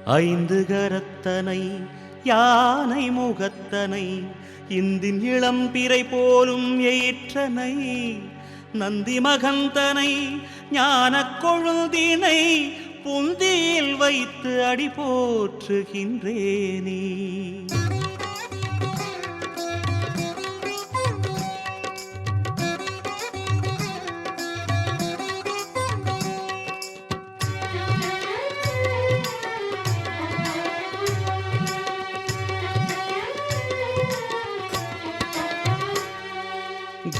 ஐந்து கரத்தனை யானை முகத்தனை இந்தின் இளம் பிறை போலும் எயிற்றனை நந்தி மகந்தனை ஞானக் கொழுந்தினை புந்தியில் வைத்து அடி போற்றுகின்றேனே.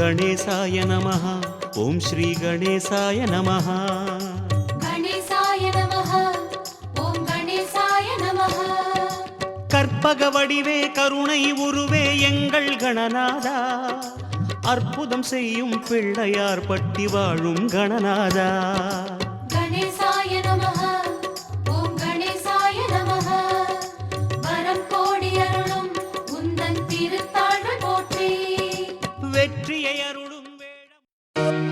गणेशाय नमः। ओम श्री गणेशाय नमः। गणेशाय नमः। ओम गणेशाय नमः। கற்பக வடிவே கருணை உருவே எங்கள் கணநாதா, அற்புதம் செய்யும் பிள்ளையார் பட்டி வாழும் கணநாதா. गणेशाय नमः। ओम गणेशाय नमः। वरम कोடி அருளும் உந்தன் திருத்தாள்கள் போற்றி வெற்றியை அருளும் வேடம்.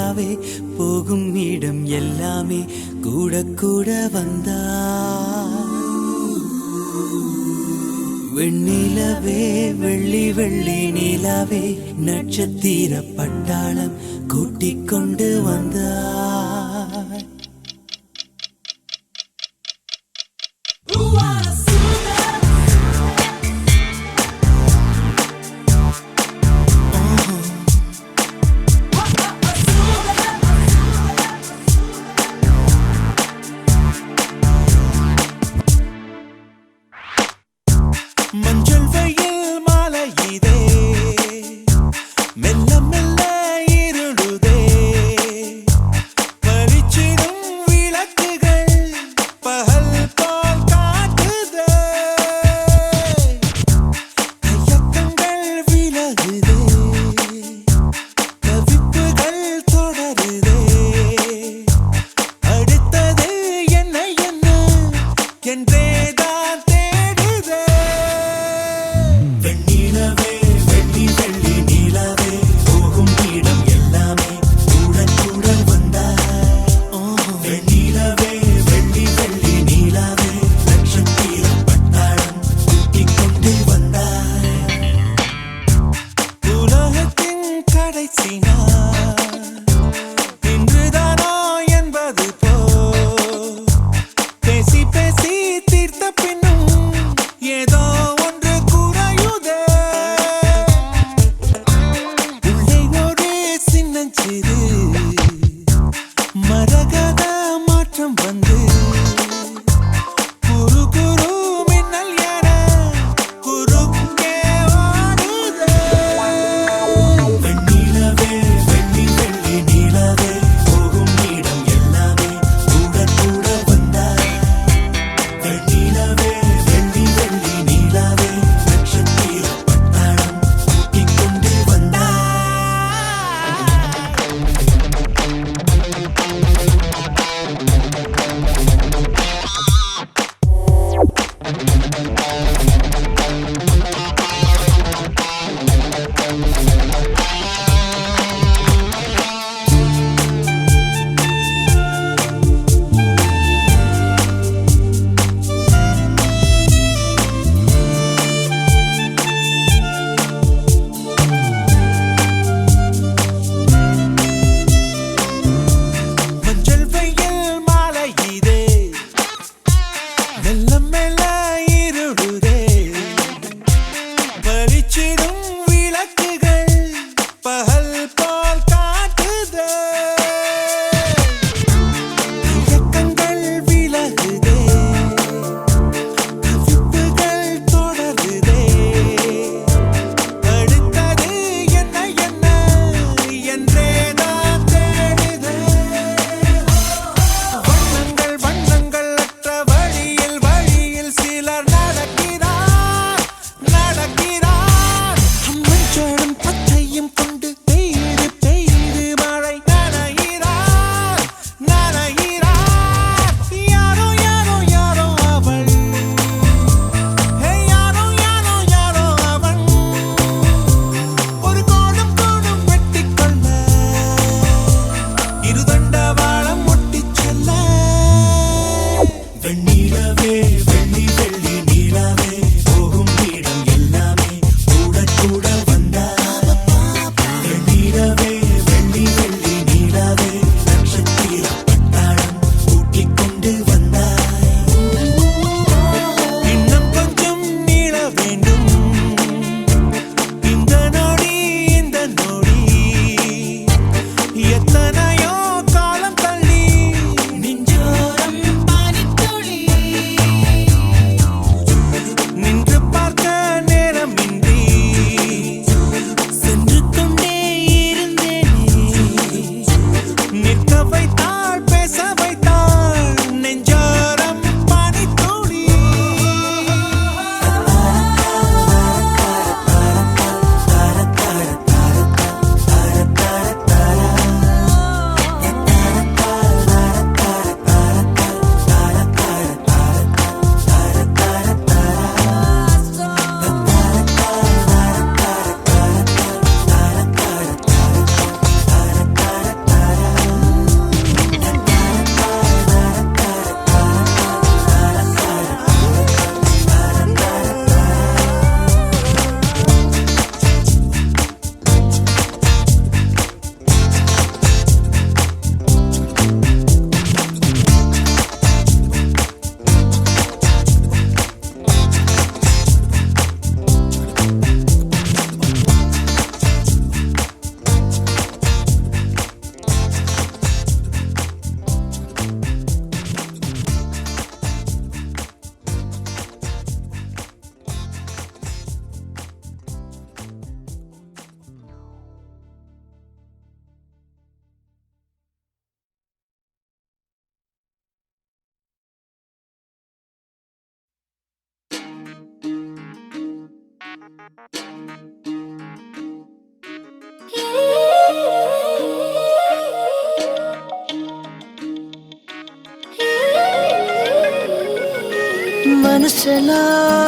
நிலாவே போகும் இடம் எல்லாமே கூட கூட வந்தா வெண்ணிலவே வெள்ளி வெள்ளி நிலாவே நட்சத்திர பட்டாளம் கூட்டிக் கொண்டு வந்தா மஞ்சள் வெயில் மாலை இதே மெல்ல மெல்ல இருளுதே பளிச்சிடும் விளக்குகள் பகல் போல் காட்டுதே கையக்கங்கள் விலகுதே தவிப்புகள் தொடருதே அடுத்தது என்ன என்ன என்றேதான் தேடுதே வெண்ணிலவே வெள்ளி வெள்ளி நிலவே போகும் இடம் எல்லாமே கூட கூட வந்தா வெண்ணிலவே வெள்ளி வெள்ளி நிலவே நட்சத்திர பட்டாளம் கூட்டிக் கொண்டு வந்தா உலகத்தின் கடைசி நாள் இன்றுதானோ என்பது போ பேசி பேசி தீர்த்த பின்னும் ஏதோ ஒன்று குறையுதே உள்ளே ஒரு சின்னஞ்சிறு மரகத மாற்றம் வந்து குரு குரு மின்னல் என குறுக்கே ஓடுதே வெண்ணிலவே வெள்ளி வெள்ளி நிலவே போகும் இடம் எல்லாமே கூட கூட வந்தா வெண்ணிலவே வெள்ளி வெள்ளி நிலவே நட்சத்திர பட்டாளம் கூட்டிக் கொண்டு வந்தா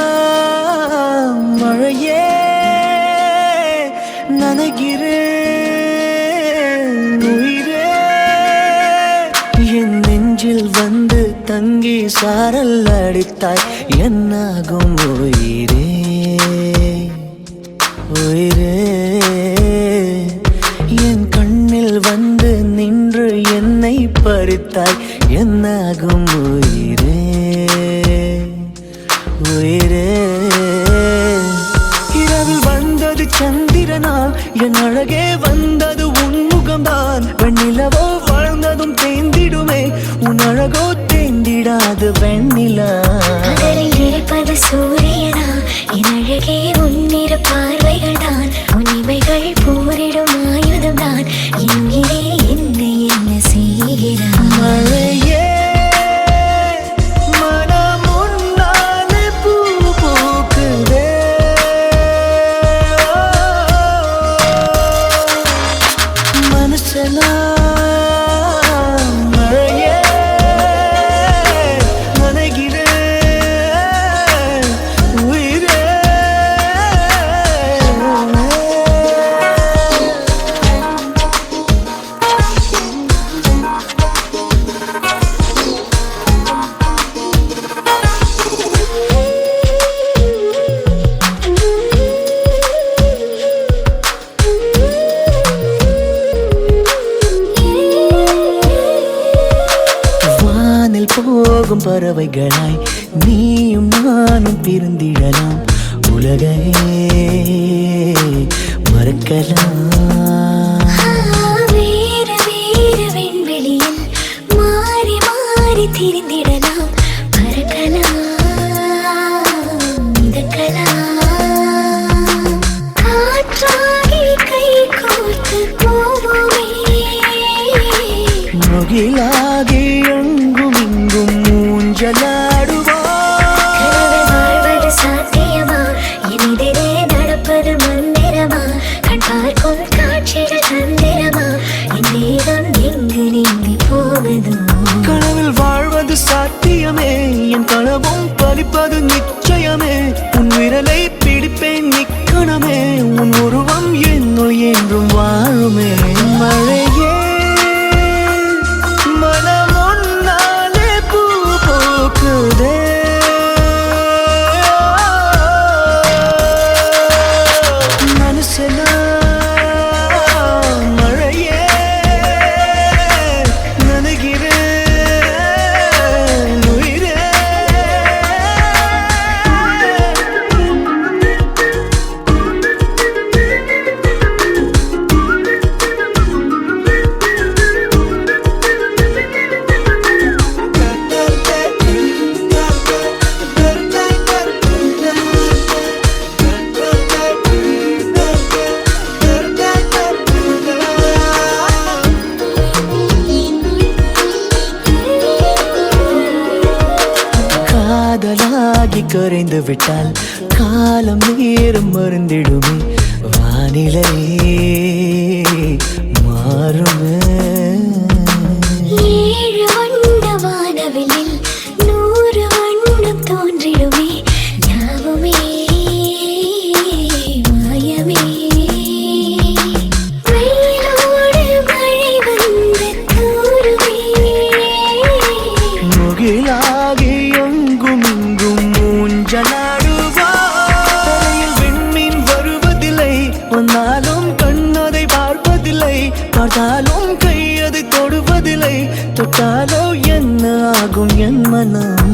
மனசெல்லாம் மழையே நனைகிறேன் உயிரே என் நெஞ்சில் வந்து தங்கி சாரல் அடித்தாய் என்னாகும் உயிரே உயிரே என் கண்ணில் வந்து நின்று என்னை பறித்தாய் என்னாகும் உயிரே உயிரே இரவில் வந்தது சந்திரனால் என் அழகே வந்தது உன்முகம்தான் வெண்ணிலவோ வாழ்ந்ததும் தேந்திடுமே உன் அழகோ தேந்திடாது வெண்ணிலா பகலில் இருப்பது சூரியனா என் அழகே உன்னிரு பார்வைகள் தான் உன்னிமைகள் போரிடும் ஆயுதம் தான் எங்கே என்னை என்ன செய்கிறான் மழையே போகும் பறவைகளாய் நீயும் நானும் பிரிந்திடலாம் உலகையே மறக்கலாம் வேறு வேறு விண்வெளியில் மாறி மாறி திரிந்திடலாம் பறக்கலாம் மிதக்கலாம் காற்றாகி கை கோர்த்து போவோமே முகிலாகி எங்கும் இங்கும் மூஞ்சலாடுவோம் வாழ்வது சாத்தியமா எதிரே நடப்பது மந்திரமா கண் பார்க்கும் காட்சிகள் தந்திரமா என் தேகம் எங்கு நீங்கி போவதோ கனவில் வாழ்வது சாத்தியமே என் கனவும் பலிப்பது நிச்சயமே உன் விரலை பிடிப்பேன் நிக்கணமே உன் உருவம் என்னுள் என்றும் வாழுமே மழையே காதலாகி கரைந்து விட்டால் காலம் நேரம் மறந்திடுமே வானிலை மாறுமே ஏழு வண்ண வானவிலில் 100 வண்ணம் தோன்றிடுமே யாவுமே மாயமே வெயிலோடு மழை வந்து தூருமே முகிலாகி எங்கும் இங்கும் மூஞ்சலாடுவாயில் விண்மீன் வருவதில்லை வந்தாலும் கண்ணதை பார்ப்பதில்லை பார்த்தாலும் கையதை தொடுவதில்லை தொட்டாலோ என்ன ஆகும் என் மனம்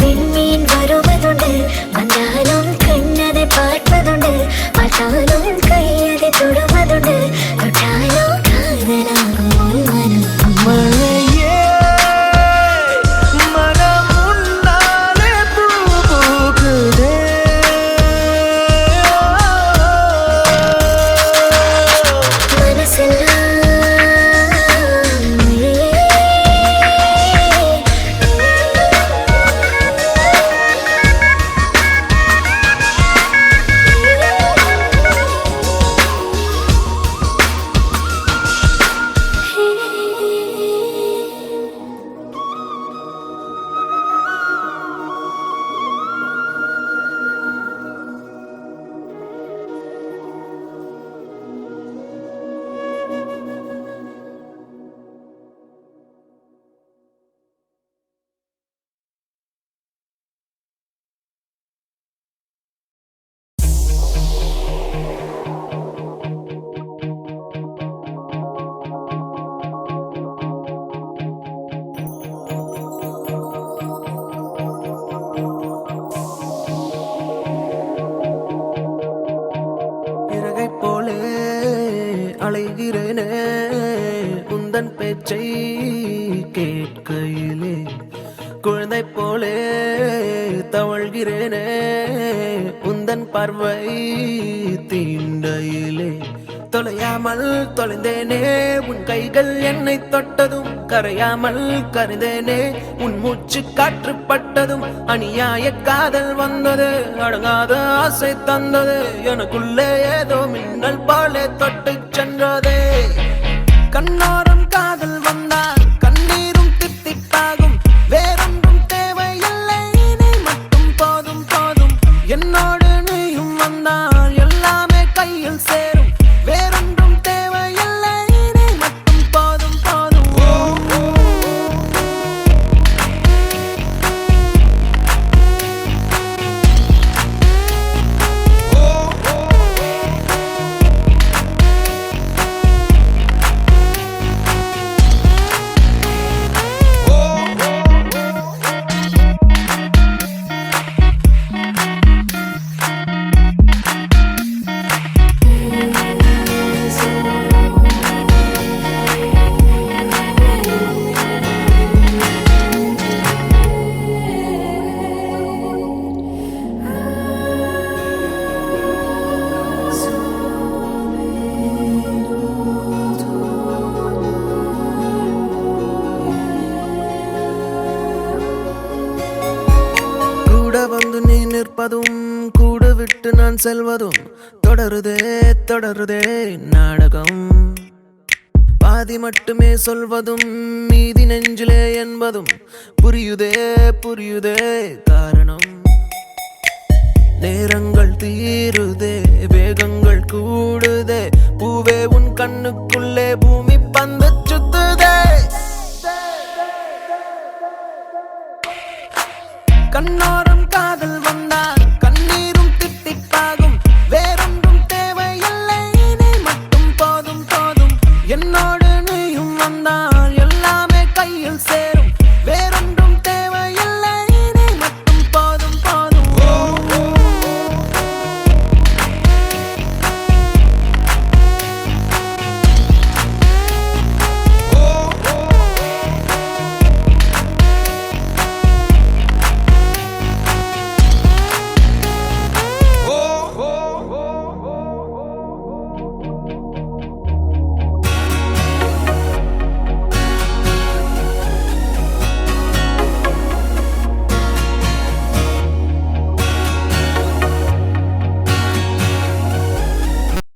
விண்மீன் வருவதுண்டு வந்தாலும் கண்ணதை பார்ப்பதுண்டு பார்த்தாலும் கையதை தொடுவதுண்டு தொட்டாலோ காதலாகும் உன் மனம் மழையே மனம் உன்னாலே பூ பூக்குதே மனசெல்லாம் மழையே. உந்தன் பேச்சை கேட்கையிலே குழந்தை போலே தவழ்கிறேனே உந்தன் பார்வை தீண்டையிலே தொலையாமல் தொலைந்தேனே உன் கைகள் என்னை தொட்டதும் கரையாமல் கருந்தேனே உன் மூச்சு காற்று பட்டதும் அநியாய காதல் வந்தது அடங்காத ஆசை தந்தது எனக்குள்ளே ஏதோ மின்னல் போலே தொட்டு சென்றதே கண்ணோரம் காதல் வந்தால் கண்ணீரும் தித்திப்பாகும் வேறொன்றும் தேவையில்லை நீ மட்டும் போதும் போதும் என்னோடு நீயும் வந்தால் எல்லாமே கையில் சேரும் வேறொன்றும் தேவையில்லை நீ மட்டும் போதும் போதும் கூட வந்து நீ நிற்பதும் கூட விட்டு நான் செல்வதும் தொடருதே தொடருதே நாடகம் பாதி மட்டுமே சொல்வதும் மீதி நெஞ்சிலே என்பதும் புரியுதே புரியுதே காரணம் நேரங்கள் தீருதே வேகங்கள் கூடுதே பூவே உன் கண்ணுக்குள்ளே பூமி பந்து சுத்துதே கண்ணோர